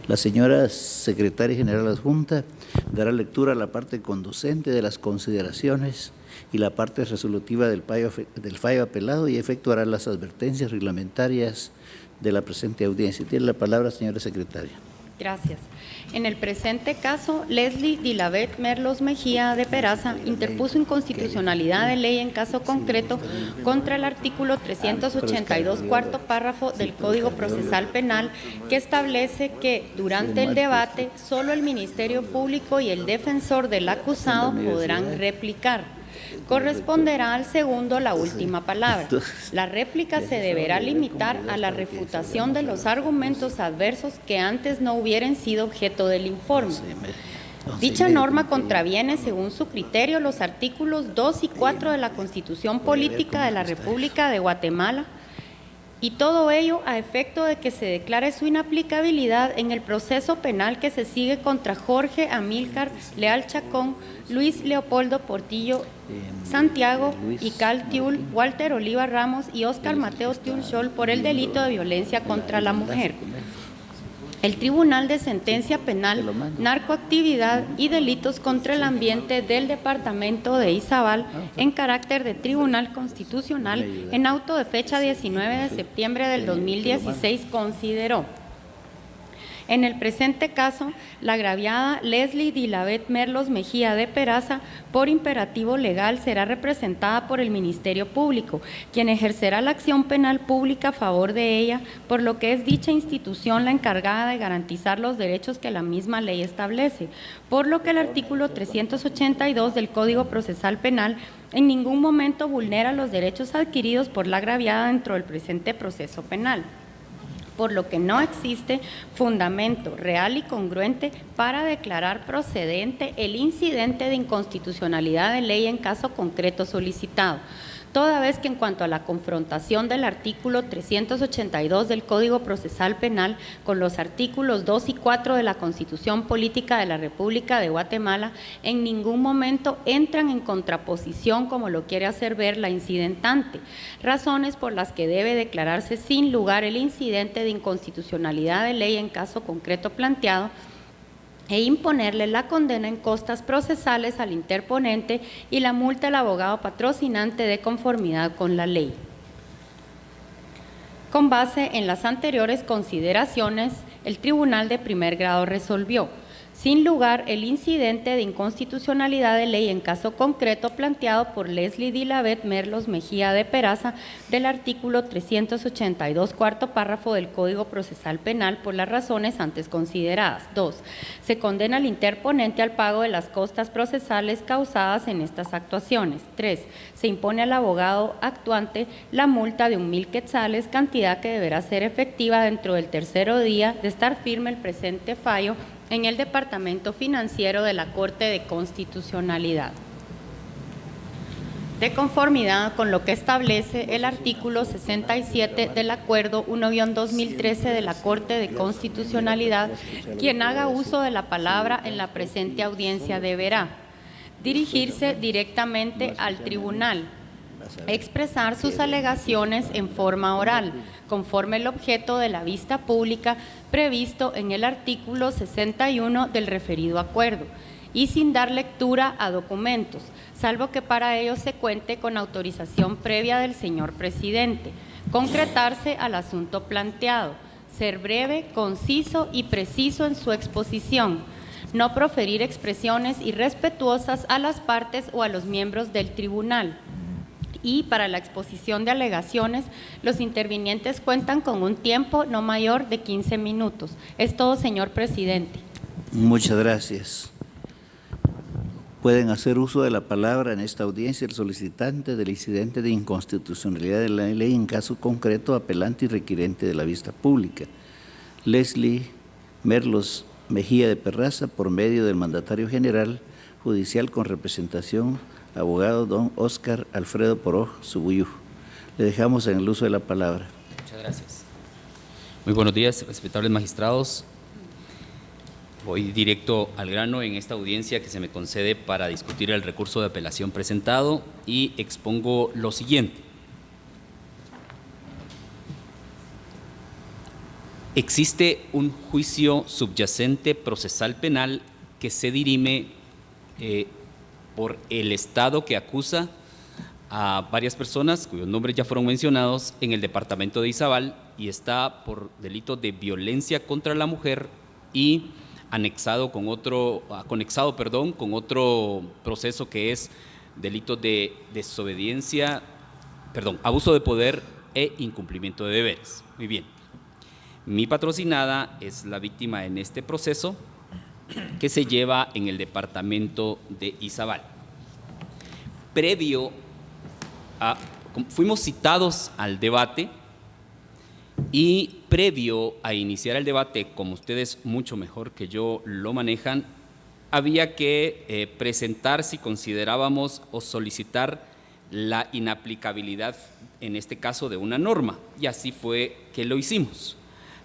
La señora Secretaria General Adjunta dará lectura a la parte conducente de las consideraciones y la parte resolutiva del fallo apelado y efectuará las advertencias reglamentarias de la presente audiencia. Tiene la palabra, señora Secretaria. Gracias. En el presente caso, Leslie Dilavet Merlos Mejía de Peraza interpuso inconstitucionalidad de ley en caso concreto contra el artículo 382, cuarto párrafo del Código Procesal Penal, que establece que durante el debate solo el Ministerio Público y el defensor del acusado podrán replicar. Corresponderá al segundo la última palabra. La réplica se deberá limitar a la refutación de los argumentos adversos que antes no hubieran sido objeto del informe. Dicha norma contraviene, según su criterio, los artículos 2 y 4 de la Constitución Política de la República de Guatemala, y todo ello a efecto de que se declare su inaplicabilidad en el proceso penal que se sigue contra Jorge Amílcar Leal Chacón, Luis Leopoldo Portillo Santiago, Ical Tiul, Walter Oliva Ramos y Óscar Mateo Tiul Scholl por el delito de violencia contra la mujer. El Tribunal de Sentencia Penal, Narcoactividad y Delitos contra el Ambiente del Departamento de Izabal, en carácter de Tribunal Constitucional, en auto de fecha 19 de septiembre del 2016, consideró: en el presente caso, la agraviada Leslie Dilavet Merlos Mejía de Peraza, por imperativo legal, será representada por el Ministerio Público, quien ejercerá la acción penal pública a favor de ella, por lo que es dicha institución la encargada de garantizar los derechos que la misma ley establece, por lo que el artículo 382 del Código Procesal Penal en ningún momento vulnera los derechos adquiridos por la agraviada dentro del presente proceso penal, por lo que no existe fundamento real y congruente para declarar procedente el incidente de inconstitucionalidad de ley en caso concreto solicitado, toda vez que en cuanto a la confrontación del artículo 382 del Código Procesal Penal con los artículos 2 y 4 de la Constitución Política de la República de Guatemala, en ningún momento entran en contraposición, como lo quiere hacer ver la incidentante, razones por las que debe declararse sin lugar el incidente de inconstitucionalidad de ley en caso concreto planteado, e imponerle la condena en costas procesales al interponente y la multa al abogado patrocinante de conformidad con la ley. Con base en las anteriores consideraciones, el Tribunal de Primer Grado resolvió: sin lugar el incidente de inconstitucionalidad de ley en caso concreto planteado por Leslie Dilavet Merlos Mejía de Peraza del artículo 382, cuarto párrafo del Código Procesal Penal, por las razones antes consideradas. 2. Se condena al interponente al pago de las costas procesales causadas en estas actuaciones. 3. Se impone al abogado actuante la multa de 1,000 quetzales, cantidad que deberá ser efectiva dentro del tercero día de estar firme el presente fallo en el Departamento Financiero de la Corte de Constitucionalidad. De conformidad con lo que establece el artículo 67 del Acuerdo 1-2013 de la Corte de Constitucionalidad, quien haga uso de la palabra en la presente audiencia deberá dirigirse directamente al tribunal, expresar sus alegaciones en forma oral, conforme el objeto de la vista pública previsto en el artículo 61 del referido acuerdo, y sin dar lectura a documentos, salvo que para ello se cuente con autorización previa del señor presidente, concretarse al asunto planteado, ser breve, conciso y preciso en su exposición, no proferir expresiones irrespetuosas a las partes o a los miembros del tribunal. Y para la exposición de alegaciones, los intervinientes cuentan con un tiempo no mayor de 15 minutos. Es todo, señor presidente. Muchas gracias. Pueden hacer uso de la palabra en esta audiencia el solicitante del incidente de inconstitucionalidad de la ley en caso concreto, apelante y requirente de la vista pública. Leslie Merlos Mejía de Peraza, por medio del mandatario general judicial con representación, abogado don Óscar Alfredo Poroj Subuyú. Le dejamos en el uso de la palabra. Muchas gracias. Muy buenos días, respetables magistrados. Voy directo al grano en esta audiencia que se me concede para discutir el recurso de apelación presentado y expongo lo siguiente. Existe un juicio subyacente procesal penal que se dirime por el Estado que acusa a varias personas cuyos nombres ya fueron mencionados en el departamento de Izabal, y está por delito de violencia contra la mujer y conexado con otro proceso que es delito de desobediencia, abuso de poder e incumplimiento de deberes. Muy bien. Mi patrocinada es la víctima en este proceso que se lleva en el departamento de Izabal. Fuimos citados al debate, y previo a iniciar el debate, como ustedes mucho mejor que yo lo manejan, había que presentar si considerábamos o solicitar la inaplicabilidad, en este caso, de una norma, y así fue que lo hicimos.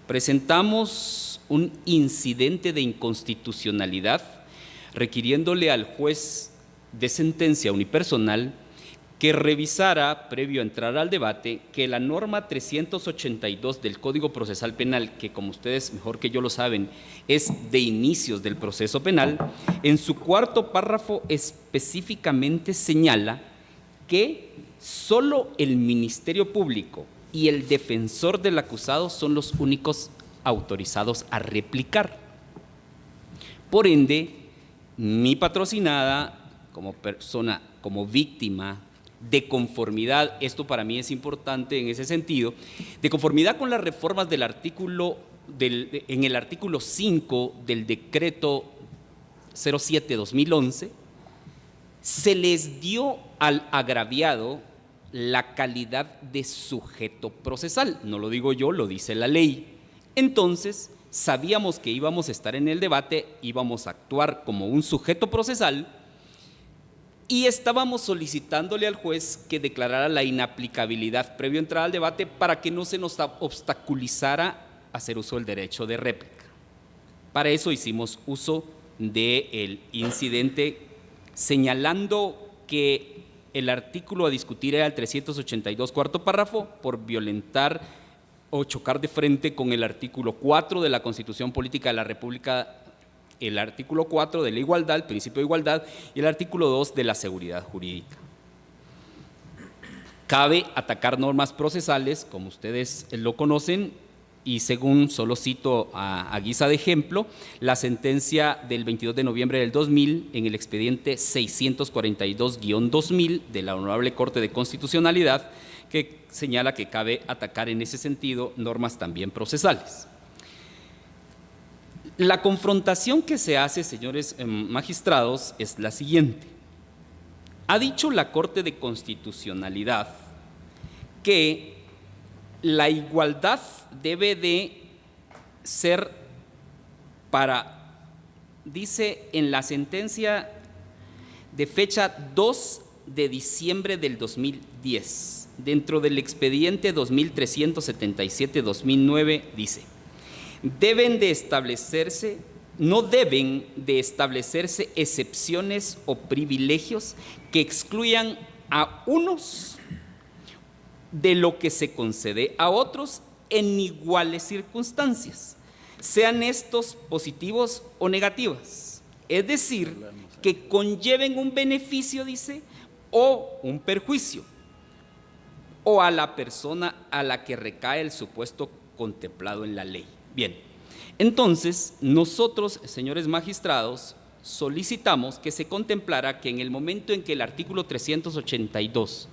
Presentamos un incidente de inconstitucionalidad requiriéndole al juez de sentencia unipersonal que revisara, previo a entrar al debate, que la norma 382 del Código Procesal Penal, que como ustedes mejor que yo lo saben, es de inicios del proceso penal, en su cuarto párrafo específicamente señala que solo el Ministerio Público y el defensor del acusado son los únicos autorizados a replicar. Por ende, mi patrocinada, como persona, como víctima, de conformidad, esto para mí es importante en ese sentido, de conformidad con las reformas del en el artículo 5 del decreto 07/2011, se les dio al agraviado la calidad de sujeto procesal. No lo digo yo, lo dice la ley. Entonces, sabíamos que íbamos a estar en el debate, íbamos a actuar como un sujeto procesal, y estábamos solicitándole al juez que declarara la inaplicabilidad previo a entrar al debate para que no se nos obstaculizara hacer uso del derecho de réplica. Para eso hicimos uso del incidente, señalando que el artículo a discutir era el 382, cuarto párrafo, por violentar o chocar de frente con el artículo 4 de la Constitución Política de la República, el artículo 4 de la igualdad, el principio de igualdad, y el artículo 2 de la seguridad jurídica. Cabe atacar normas procesales, como ustedes lo conocen, y según, solo cito a guisa de ejemplo, la sentencia del 22 de noviembre del 2000 en el expediente 642-2000 de la Honorable Corte de Constitucionalidad, que señala que cabe atacar en ese sentido normas también procesales. La confrontación que se hace, señores magistrados, es la siguiente. Ha dicho la Corte de Constitucionalidad que la igualdad debe de ser dice en la sentencia de fecha 2 de diciembre del 2010, dentro del expediente 2377-2009, dice: no deben de establecerse excepciones o privilegios que excluyan a unos de lo que se concede a otros en iguales circunstancias, sean estos positivos o negativas. Es decir, que conlleven un beneficio, dice, o un perjuicio, o a la persona a la que recae el supuesto contemplado en la ley. Bien, entonces nosotros, señores magistrados, solicitamos que se contemplara que en el momento en que el artículo 382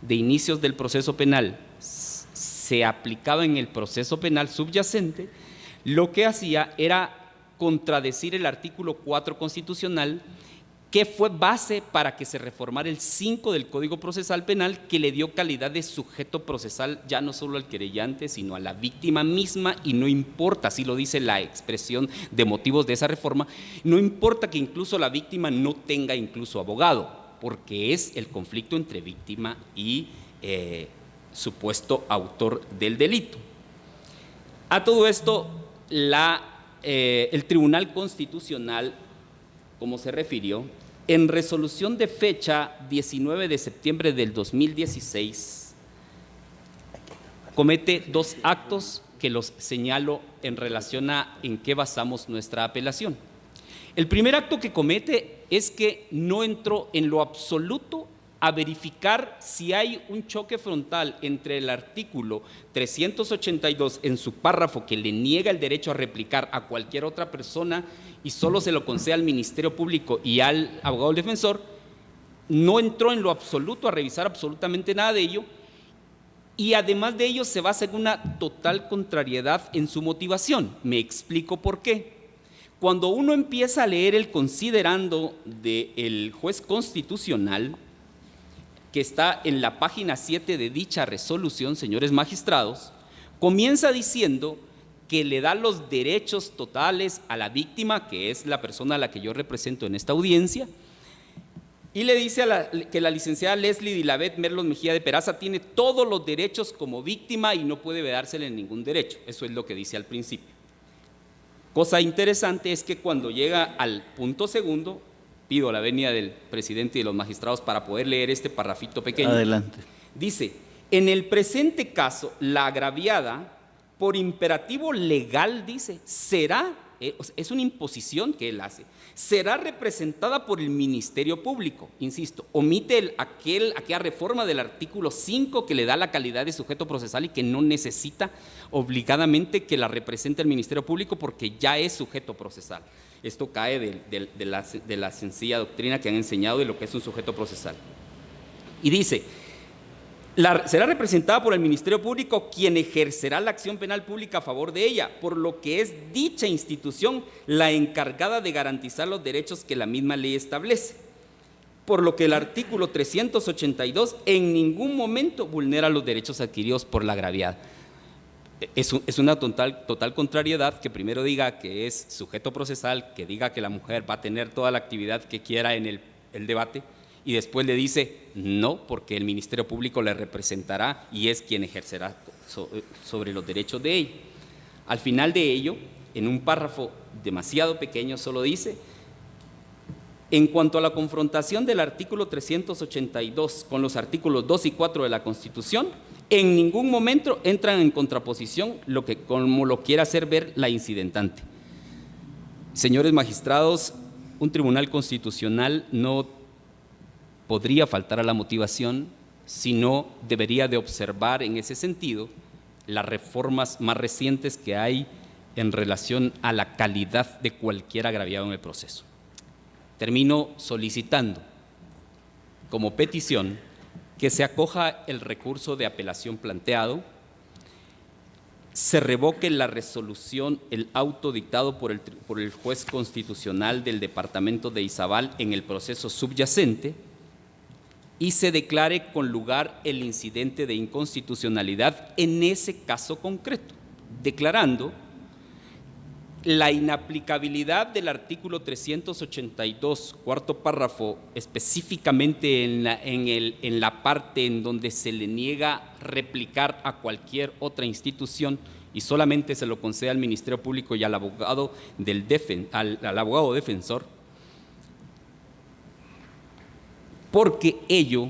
de inicios del proceso penal se aplicaba en el proceso penal subyacente, lo que hacía era contradecir el artículo 4 constitucional, que fue base para que se reformara el 5 del Código Procesal Penal, que le dio calidad de sujeto procesal ya no solo al querellante, sino a la víctima misma, y no importa, así lo dice la expresión de motivos de esa reforma, no importa que incluso la víctima no tenga incluso abogado, porque es el conflicto entre víctima y supuesto autor del delito. A todo esto, el Tribunal Constitucional, como se refirió, en resolución de fecha 19 de septiembre del 2016, comete dos actos que los señalo en relación a en qué basamos nuestra apelación. El primer acto que comete es que no entró en lo absoluto a verificar si hay un choque frontal entre el artículo 382 en su párrafo que le niega el derecho a replicar a cualquier otra persona y solo se lo concede al Ministerio Público y al abogado defensor. No entró en lo absoluto a revisar absolutamente nada de ello, y además de ello se basa en una total contrariedad en su motivación. Me explico por qué. Cuando uno empieza a leer el considerando del juez constitucional, que está en la página 7 de dicha resolución, señores magistrados, comienza diciendo que le da los derechos totales a la víctima, que es la persona a la que yo represento en esta audiencia, y le dice que la licenciada Leslie Dilavet Merlos Mejía de Peraza tiene todos los derechos como víctima y no puede vedársele ningún derecho. Eso es lo que dice al principio. Cosa interesante es que cuando llega al punto segundo, pido la venia del presidente y de los magistrados para poder leer este parrafito pequeño. Adelante. Dice: en el presente caso, la agraviada, por imperativo legal, dice, será, es una imposición que él hace, será representada por el Ministerio Público. Insisto, omite aquella reforma del artículo 5 que le da la calidad de sujeto procesal y que no necesita obligadamente que la represente el Ministerio Público porque ya es sujeto procesal. Esto cae de la sencilla doctrina que han enseñado de lo que es un sujeto procesal. Y dice: será representada por el Ministerio Público, quien ejercerá la acción penal pública a favor de ella, por lo que es dicha institución la encargada de garantizar los derechos que la misma ley establece. Por lo que el artículo 382 en ningún momento vulnera los derechos adquiridos por la agraviada. Es una total contrariedad que primero diga que es sujeto procesal, que diga que la mujer va a tener toda la actividad que quiera en el debate, y después le dice no, porque el Ministerio Público le representará y es quien ejercerá sobre los derechos de ella. Al final de ello, en un párrafo demasiado pequeño, solo dice: en cuanto a la confrontación del artículo 382 con los artículos 2 y 4 de la Constitución, en ningún momento entran en contraposición, como lo quiera hacer ver la incidentante. Señores magistrados, un tribunal constitucional no podría faltar a la motivación, sino debería de observar en ese sentido las reformas más recientes que hay en relación a la calidad de cualquier agraviado en el proceso. Termino solicitando como petición que se acoja el recurso de apelación planteado, se revoque la resolución, el auto dictado por el juez constitucional del departamento de Izabal en el proceso subyacente y se declare con lugar el incidente de inconstitucionalidad en ese caso concreto, declarando la inaplicabilidad del artículo 382, cuarto párrafo, específicamente en la parte en donde se le niega replicar a cualquier otra institución y solamente se lo concede al Ministerio Público y al abogado, al abogado defensor, porque ello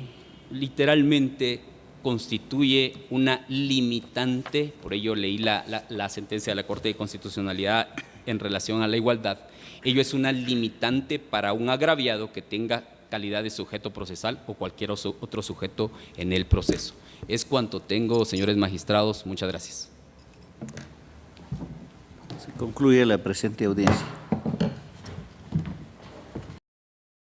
literalmente constituye una limitante. Por ello leí la sentencia de la Corte de Constitucionalidad en relación a la igualdad. Ello es una limitante para un agraviado que tenga calidad de sujeto procesal o cualquier otro sujeto en el proceso. Es cuanto tengo, señores magistrados. Muchas gracias. Se concluye la presente audiencia.